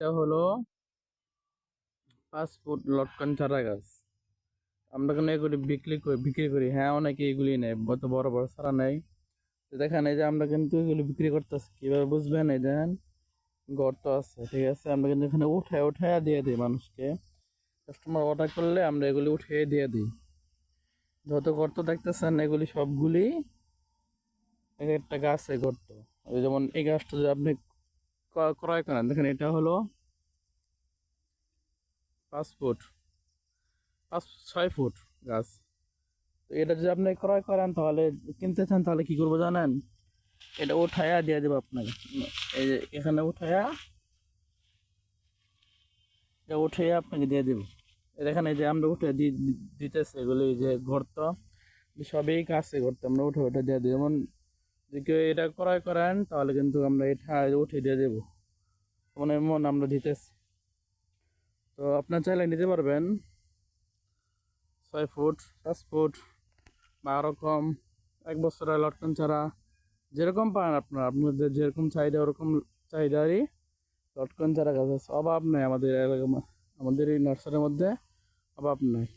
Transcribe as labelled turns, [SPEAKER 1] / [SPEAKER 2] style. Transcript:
[SPEAKER 1] এটা হলো 5 ফুট লটকন চারা গাছ। আমরা কেন এগুলি বিক্রি করি। হ্যাঁ, অনেকে এগুলি নেয়, অত বড় বড় চারা নেয়। তো দেখেন, এই যে আমরা কিন্তু এগুলি বিক্রি করতেছি, কিভাবে বুঝবেন? এই দেখেন, গর্ত আছে, ঠিক আছে। আমরা কিন্তু এখানে উঠায় উঠায় দিয়ে দিই মানুষকে। কাস্টমার অর্ডার করলে আমরা এগুলি উঠিয়ে দিয়ে দিই। যত গর্ত দেখতেছেন এগুলি সবগুলি এক একটা গাছে গর্ত। ওই যেমন এই গাছটা যদি আপনি ক্রয় করেন, দেখেন এটা হলো 5 ফুট, 5-6 ফুট গাছ। তো এটা যদি আপনি ক্রয় করেন, তাহলে কিনতে চান, তাহলে কি করবো জানেন? এটা উঠায়া দিয়ে দেবো আপনাকে। এই যে এখানে উঠায়া, এটা উঠাইয়া আপনাকে দিয়ে দেবো। এখানে যে আমরা উঠে দিতেছি এগুলি, যে গর্ত সবই কাছে করতে আমরা উঠে উঠে দিয়ে দিই। যেমন যদি কেউ এটা ক্রয় করেন, তাহলে কিন্তু আমরা এটা উঠে দিয়ে দেবো। মানে এমন আমরা দিতেছি। তো আপনার চাইলে নিতে পারবেন 6 ফুট, 5 ফুট, বা আরও কম। 1 বছরের লটকন ছাড়া যেরকম পান আপনাদের যেরকম চাহিদা, ওরকম চাহিদারই লটকন চারা গাছ আছে। অভাব নাই আমাদের এলাকা, আমাদের এই নার্সারির মধ্যে অভাব নাই।